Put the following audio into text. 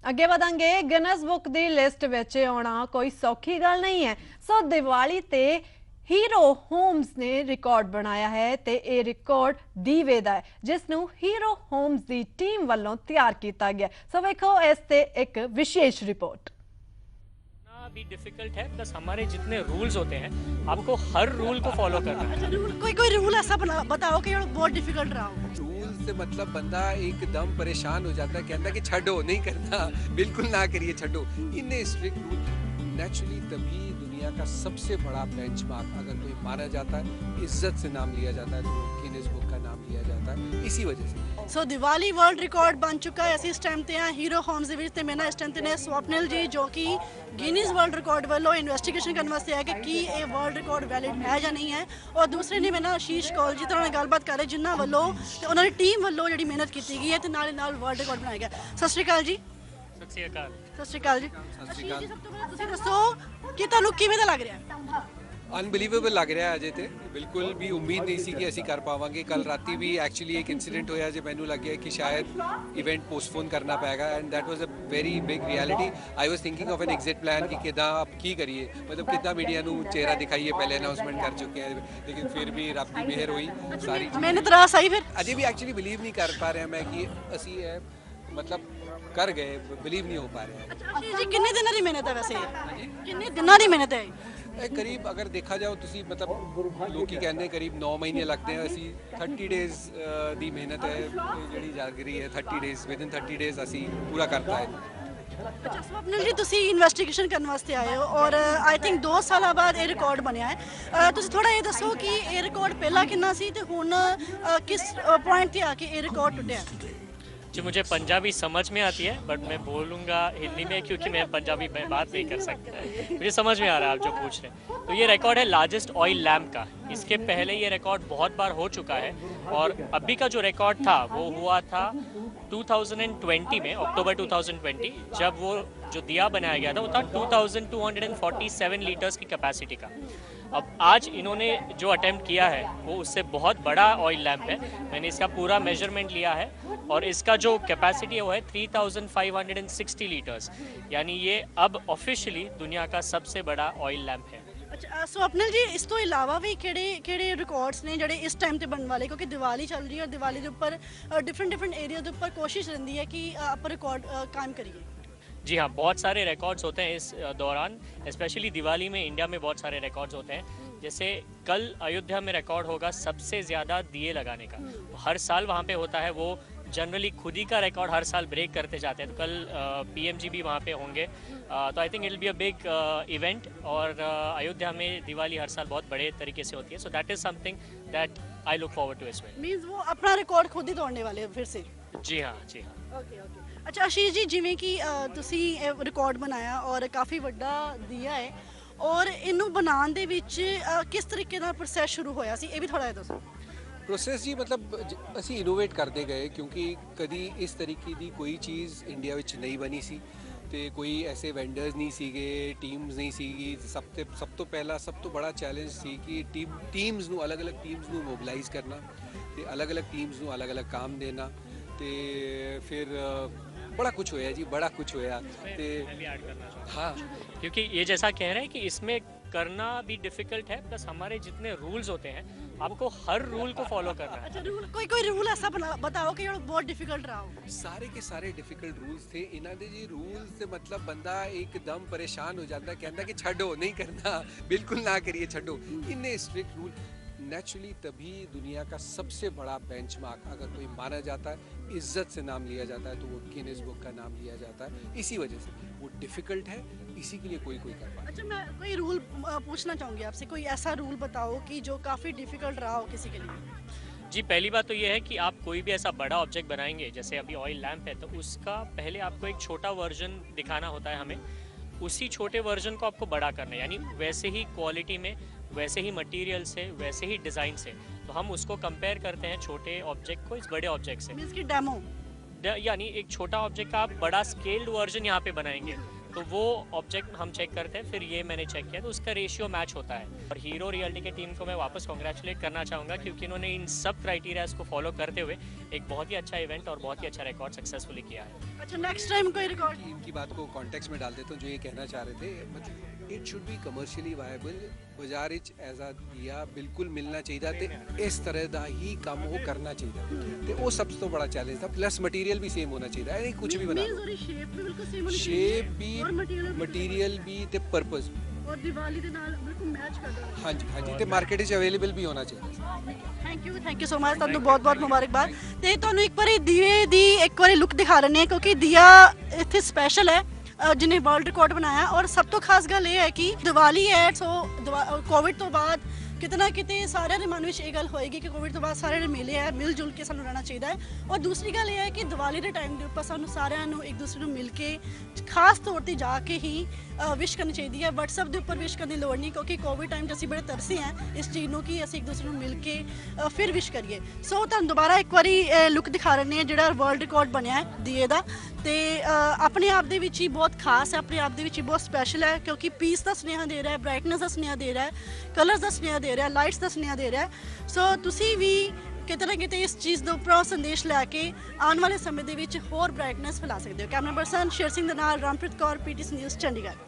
ਅੱਗੇ ਵਧਾਂਗੇ। ਗਿਨਸ ਬੁੱਕ ਦੀ ਲਿਸਟ ਵਿੱਚ ਆਉਣਾ ਕੋਈ ਸੌਖੀ ਗੱਲ ਨਹੀਂ ਹੈ। ਸੋ ਦੀਵਾਲੀ ਤੇ ਹੀਰੋ ਹੋਮਸ ਨੇ ਰਿਕਾਰਡ ਬਣਾਇਆ ਹੈ ਤੇ ਇਹ ਰਿਕਾਰਡ ਦੀਵੇ ਦਾ ਹੈ, ਜਿਸ ਨੂੰ ਹੀਰੋ ਹੋਮਸ ਦੀ ਟੀਮ ਵੱਲੋਂ ਤਿਆਰ ਕੀਤਾ ਗਿਆ। सो ਵੇਖੋ ਇਸ ਤੇ ਇੱਕ विशेष रिपोर्ट। भी डिफिकल्ट है, प्लस हमारे जितने रूल्स होते हैं आपको हर रूल को फॉलो करना है। अच्छा, कोई रूल ऐसा बताओ कि बहुत डिफिकल्ट रहा हो। रूल से मतलब बंदा एकदम परेशान हो जाता है, कहता है कि छड्डो नहीं करना, बिल्कुल ना करिए, छड्डो। इतने स्ट्रिक्ट रूल नेचुरली तभी दुनिया का सबसे बड़ा बेंचमार्क अगर कोई माना जाता है, इज्जत से नाम लिया जाता है, तो गिनीज बुक का नाम लिया जाता है इसी वजह से। सो दिवाली वर्ल्ड रिकॉर्ड बन चुका है। ਅਸੀਂ ਇਸ ਟਾਈਮ ਤੇ ਆ ਹੀਰੋ ਹੋਮਸ ਦੇ ਵਿੱਚ ਤੇ ਮੇਰੇ ਨਾਲ ਇਸ ਟਾਈਮ ਤੇ ਨੇ ਸਵਪਨਿਲ ਜੀ, ਜੋ ਕਿ ਗਿਨੀਜ਼ ਵਰਲਡ ਰਿਕਾਰਡ ਵੱਲੋਂ ਇਨਵੈਸਟੀਗੇਸ਼ਨ ਕਰਨ ਵਾਸਤੇ ਆਏ ਕਿ ਕੀ ਇਹ ਵਰਲਡ ਰਿਕਾਰਡ ਵੈਲਿਡ ਹੈ ਜਾਂ ਨਹੀਂ ਹੈ। ਔਰ ਦੂਸਰੇ ਨੇ ਮੇਰੇ ਨਾਲ ਆਸ਼ੀਸ਼ ਕੌਲ ਜੀ ਨਾਲ ਗੱਲਬਾਤ ਕਰ ਰਹੇ, ਜਿਨ੍ਹਾਂ ਵੱਲੋਂ ਤੇ ਉਹਨਾਂ ਦੀ ਟੀਮ ਵੱਲੋਂ ਜਿਹੜੀ ਮਿਹਨਤ ਕੀਤੀ ਗਈ ਹੈ ਤੇ ਨਾਲੇ ਨਾਲ ਵਰਲਡ ਰਿਕਾਰਡ ਬਣਾਇਆ ਗਿਆ। ਸਤਿ ਸ਼੍ਰੀ ਅਕਾਲ ਜੀ। सत श्री अकाल। ਸਤਿ ਸ਼੍ਰੀ ਅਕਾਲ ਜੀ। ਸਤਿ ਸ਼੍ਰੀ ਅਕਾਲ। ਸਭ ਤੋਂ ਪਹਿਲਾਂ ਤੁਸੀਂ ਦੱਸੋ ਕਿ ਤੁਹਾਨੂੰ ਕਿਵੇਂ ਦਾ ਲੱਗ ਰਿਹਾ? अनबिलीवेबल लग रहा है अजे तो बिल्कुल भी उम्मीद नहीं सी कि असी कर पावांगे। कल राती भी एक्चुअली एक इंसीडेंट होया जो मैनू लग गया कि शायद इवेंट पोस्टपोन करना पेगा, and that was a very big reality. I was thinking of an exit plan कि किदा आप की करिए, मतलब किदा मीडिया नू चेहरा दिखाइए, पहले अनाउंसमेंट कर चुके हैं, लेकिन फिर भी रब की मेहर हुई सारी। मेहनत रहा सही। फिर अजे भी एक्चुअली बिलीव नहीं कर पा रहे हैं मैं कि असी मतलब कर गए, बिलीव नहीं हो पा रहे हैं। अच्छा जी, कितने दिनों की मेहनत है वैसे? कितने दिनों की मेहनत है? करीब अगर देखा जाओ तुसी मतलब लोग कहते हैं करीब 9 महीने लगते हैं। असी 30 डेज़ की मेहनत है जी जाग रही है। 30 डेज़ विद इन 30 डेज़ असी पूरा करता है। अच्छा स्वप्निल जी, ਤੁਸੀਂ ਇਨਵੈਸਟੀਗੇਸ਼ਨ ਕਰਨ ਵਾਸਤੇ ਆਏ ਹੋ ਔਰ ਆਈ ਥਿੰਕ 2 ਸਾਲਾਂ ਬਾਅਦ ਇਹ ਰਿਕਾਰਡ ਬਣਿਆ ਹੈ। ਤੁਸੀਂ ਥੋੜਾ ਇਹ ਦੱਸੋ ਕਿ ਇਹ ਰਿਕਾਰਡ ਪਹਿਲਾਂ ਕਿੰਨਾ ਸੀ ਤੇ ਹੁਣ ਕਿਸ ਪੁਆਇੰਟ ਤੇ ਆ ਕੇ ਇਹ ਰਿਕਾਰਡ ਟੁੱਟਿਆ? जी मुझे पंजाबी समझ में आती है, बट मैं बोलूँगा हिंदी में क्योंकि मैं पंजाबी में बात नहीं कर सकता। मुझे समझ में आ रहा है आप जो पूछ रहे हैं। तो ये रिकॉर्ड है लार्जेस्ट ऑयल लैम्प का। इसके पहले ये रिकॉर्ड बहुत बार हो चुका है, और अभी का जो रिकॉर्ड था वो हुआ था 2020 में, अक्टूबर 2020, जब वो जो दिया बनाया गया था वो था 2247 लीटर्स की कैपेसिटी का। अब आज इन्होंने जो अटेम्प्ट किया है वो उससे बहुत बड़ा ऑयल लैम्प है। मैंने इसका पूरा मेजरमेंट लिया है और इसका जो कैपेसिटी है वो है 3560 लीटर्स, यानी ये अब ऑफिशियली दुनिया का सबसे बड़ा ऑयल लैम्प है। अच्छा स्वप्निल जी, इस तो इलावा भी ਕਿਹੜੇ ਰਿਕਾਰਡਸ ਨੇ ਜਿਹੜੇ ਇਸ ਟਾਈਮ ਤੇ ਬਣਨ ਵਾਲੇ, ਕਿਉਂਕਿ ਦੀਵਾਲੀ ਚੱਲ ਰਹੀ ਹੈ ਔਰ ਦੀਵਾਲੀ ਦੇ ਉੱਪਰ ਡਿਫਰੈਂਟ ਏਰੀਆ ਦੇ ਉੱਪਰ ਕੋਸ਼ਿਸ਼ ਰਹਿੰਦੀ ਹੈ कि ਆਪਾਂ ਰਿਕਾर्ड कायम करिए? जी हाँ, बहुत सारे रिकॉर्ड्स होते हैं इस दौरान, स्पेशली दिवाली में इंडिया में बहुत सारे रिकॉर्ड्स होते हैं। जैसे कल अयोध्या में रिकॉर्ड होगा सबसे ज़्यादा दिए लगाने का। तो हर साल वहाँ पे होता है, वो जनरली खुद ही का रिकॉर्ड हर साल ब्रेक करते जाते हैं। तो कल पीएमजी भी वहाँ पे होंगे, तो I think it will be a big event. और अयोध्या में दिवाली हर साल बहुत बड़े तरीके से होती है, so that is something that I look forward to as well. Means वो अपना रिकॉर्ड खुद ही तोड़ने वाले हैं फिर से? जी हाँ, जी हाँ। Okay okay. अच्छा आशीष जी, ਜਿਵੇਂ ਕਿ ਤੁਸੀਂ ਇਹ ਰਿਕਾਰਡ ਬਣਾਇਆ ਔਰ ਕਾਫੀ ਵੱਡਾ ਦਿਆ ਹੈ, ਔਰ ਇਹਨੂੰ ਬਣਾਉਣ ਦੇ ਵਿੱਚ ਕਿਸ ਤਰੀਕੇ ਨਾਲ ਪ੍ਰੋਸੈਸ ਸ਼ੁਰੂ ਹੋਇਆ ਸੀ, ਇਹ ਵੀ ਥੋੜਾ ਜਿਹਾ ਦੱਸੋ। प्रोसैस जी मतलब असी इनोवेट करते गए, क्योंकि कभी इस तरीके की कोई चीज़ इंडिया विच नहीं बनी सी, तो कोई ऐसे वेंडर्स नहीं सीगे, टीम्स नहीं सीगी। सब तो पहला सब तो बड़ा चैलेंज सी कि टीम्स नू अलग अलग टीम्स नू मोबिलाइज करना, तो अलग अलग टीम्स नू अलग अलग काम देना, तो फिर बड़ा कुछ होया जी, बड़ा कुछ होया। तो हाँ, क्योंकि ये जैसा कह रहे हैं कि इसमें करना भी डिफिकल्ट है, प्लस हमारे जितने रूल्स होते हैं आपको हर रूल को फॉलो करना है। अच्छा कोई रूल ऐसा बताओ कि बहुत डिफिकल्ट रहा हो। सारे के सारे डिफिकल्ट रूल्स थे। इन्हों दे जी रूल से मतलब बंदा एकदम परेशान हो जाता है, कहता है कि छड्डो नहीं करना, बिल्कुल ना करिए, छड्डो। इतने स्ट्रिक्ट रूल नेचुरली तभी दुनिया का सबसे बड़ा बेंचमार्क अगर कोई माना जाता है, इज्जत से नाम लिया जाता है, तो वो गिनीज बुक का नाम लिया जाता है इसी वजह से। वो डिफ़िकल्ट है, इसी के लिए कोई कर पाए। अच्छा मैं कोई रूल पूछना चाहूँगी आपसे, कोई ऐसा रूल बताओ कि जो काफ़ी डिफ़िकल्ट रहा हो किसी के लिए। जी पहली बात तो ये है कि आप कोई भी ऐसा बड़ा ऑब्जेक्ट बनाएंगे, जैसे अभी ऑयल लैम्प है, तो उसका पहले आपको एक छोटा वर्जन दिखाना होता है हमें, उसी छोटे वर्जन को आपको बड़ा करना है, यानी वैसे ही क्वालिटी में, वैसे ही मटेरियल से, वैसे ही डिज़ाइन से। तो हम उसको कंपेयर करते हैं छोटे ऑब्जेक्ट को इस बड़े ऑब्जेक्ट से। मींस की डेमो, यानी एक छोटा ऑब्जेक्ट का आप बड़ा स्केल्ड वर्जन यहाँ पे बनाएंगे, तो वो ऑब्जेक्ट हम चेक करते हैं। फिर ये मैंने चेक किया तो उसका रेशियो मैच होता है। और हीरो रियलिटी के टीम को मैं वापस कॉन्ग्रेचुलेट करना चाहूँगा, क्योंकि इन्होंने इन सब क्राइटेरियाज को फॉलो करते हुए एक बहुत ही अच्छा इवेंट और बहुत ही अच्छा रिकॉर्ड सक्सेसफुली किया है। अच्छा नेक्स्ट टाइम कोई रिकॉर्ड इनकी बात को कॉन्टेक्स्ट में डाल देता हूँ जो ये कहना चाह रहे थे, मतलब it should be commercially viable. बाजार विच ਐਜ਼ਾ ਦਿਆ ਬਿਲਕੁਲ ਮਿਲਣਾ ਚਾਹੀਦਾ ਤੇ ਇਸ ਤਰ੍ਹਾਂ ਦਾ ਹੀ ਕੰਮ ਉਹ ਕਰਨਾ ਚਾਹੀਦਾ ਤੇ ਉਹ ਸਭ ਤੋਂ ਬੜਾ ਚੈਲੰਜ था। प्लस मटेरियल भी सेम होना चाहिए, नहीं कुछ भी बना मींस और शेप भी बिल्कुल सेम होनी शेप भी और मटेरियल भी ਤੇ ਪਰਪਸ और ਦੀਵਾਲੀ ਦੇ ਨਾਲ ਬਿਲਕੁਲ ਮੈਚ ਕਰਦਾ। ਹਾਂਜੀ ਤੇ ਮਾਰਕੀਟ ਵਿੱਚ ਅਵੇਲੇਬਲ ਵੀ ਹੋਣਾ ਚਾਹੀਦਾ। ਥੈਂਕ ਯੂ ਸੋ ਮਚ, ਤੁਹਾਨੂੰ ਬਹੁਤ ਬਹੁਤ ਮੁਬਾਰਕਬਾਦ। ਤੇ ਤੁਹਾਨੂੰ ਇੱਕ ਵਾਰੀ ਦੀਵੇ ਦੀ ਇੱਕ ਵਾਰੀ ਲੁੱਕ ਦਿਖਾ ਰਹੇ ਨੇ ਕਿਉਂਕਿ ਦੀਆ ਇੱਥੇ ਸਪੈਸ਼ਲ ਹੈ ਜਿਹਨੇ ਵਰਲਡ ਰਿਕਾਰਡ ਬਣਾਇਆ। ਔਰ ਸਭ ਤੋਂ ਖਾਸ ਗੱਲ ਇਹ ਹੈ ਕਿ ਦੀਵਾਲੀ ਹੈ, ਸੋ ਕੋਵਿਡ ਤੋਂ ਬਾਅਦ ਕਿਤੇ ਨਾ ਕਿਤੇ ਸਾਰਿਆਂ ਦੇ ਮਨ ਵਿੱਚ ਇਹ ਗੱਲ ਹੋਏਗੀ ਕਿ ਕੋਵਿਡ ਤੋਂ ਬਾਅਦ ਸਾਰਿਆਂ ਨੇ ਮਿਲੇ ਹੈ, ਮਿਲ ਜੁਲ ਕੇ ਸਾਨੂੰ ਰਹਿਣਾ ਚਾਹੀਦਾ ਹੈ। ਔਰ ਦੂਸਰੀ ਗੱਲ ਇਹ ਹੈ ਕਿ ਦੀਵਾਲੀ ਦੇ ਟਾਈਮ ਦੇ ਉੱਪਰ ਸਾਨੂੰ ਸਾਰਿਆਂ ਨੂੰ ਇੱਕ ਦੂਸਰੇ ਨੂੰ ਮਿਲ ਕੇ ਖਾਸ ਤੌਰ ਤੇ ਜਾ ਕੇ ਹੀ ਵਿਸ਼ ਕਰਨੀ ਚਾਹੀਦੀ ਹੈ। WhatsApp ਦੇ ਉੱਪਰ ਵਿਸ਼ ਕਰਨ ਦੀ ਲੋੜ ਨਹੀਂ ਕਿਉਂਕਿ ਕੋਵਿਡ ਟਾਈਮ 'ਚ ਅਸੀਂ ਬੜੇ ਤਰਸੇ ਹਾਂ ਇਸ ਚੀਜ਼ ਨੂੰ ਕਿ ਅਸੀਂ ਇੱਕ ਦੂਸਰੇ ਨੂੰ ਮਿਲ ਕੇ ਫਿਰ ਵਿਸ਼ ਕਰੀਏ। ਸੋ ਤੁਹਾਨੂੰ ਦੁਬਾਰਾ ਇੱਕ ਵਾਰੀ ਲੁੱਕ ਦਿਖਾ ਰਹੇ ਨੇ ਜਿਹੜਾ ਵਰਲਡ ਰਿਕਾਰਡ ਬਣਿਆ ਹੈ ਦੀਏ ਦਾ, ਤੇ ਆਪਣੇ ਆਪ ਦੇ ਵਿੱਚ ਹੀ ਬਹੁਤ ਖਾਸ ਹੈ, ਆਪਣੇ ਆਪ ਦੇ ਵਿੱਚ ਹੀ ਬਹੁਤ ਸਪੈਸ਼ਲ ਹੈ ਕਿਉਂਕਿ ਪੀਸ ਦਾ ਸੁਨੇਹਾ ਦੇ ਰਿਹਾ ਹੈ, ਬ੍ਰਾਈਟਨੈਸ ਦਾ ਸੁਨੇਹਾ ਦੇ ਰਿਹਾ ਹੈ, ਕਲਰਸ ਦਾ ਸੁਨੇਹਾ ਦੇ ਰਿਹਾ ਹੈ, ਲਾਈਟਸ ਦਾ ਸੁਨੇਹਾ ਦੇ ਰਿਹਾ ਹੈ। ਸੋ ਤੁਸੀਂ ਵੀ ਕਿਤੇ ਨਾ ਕਿਤੇ ਇਸ ਚੀਜ਼ ਦੇ ਉੱਪਰੋਂ ਸੰਦੇਸ਼ ਲੈ ਕੇ ਆਉਣ ਵਾਲੇ ਸਮੇਂ ਦੇ ਵਿੱਚ ਹੋਰ ਬ੍ਰਾਈਟਨੈਸ ਫੈਲਾ ਸਕਦੇ ਹੋ। ਕੈਮਰਾ ਪਰਸਨ ਸ਼ੇਰ ਸਿੰਘ ਦੇ ਨਾਲ ਰਾਮਪ੍ਰੀਤ ਕੌਰ, PTC ਨਿਊਜ਼ ਚੰਡੀਗੜ੍ਹ।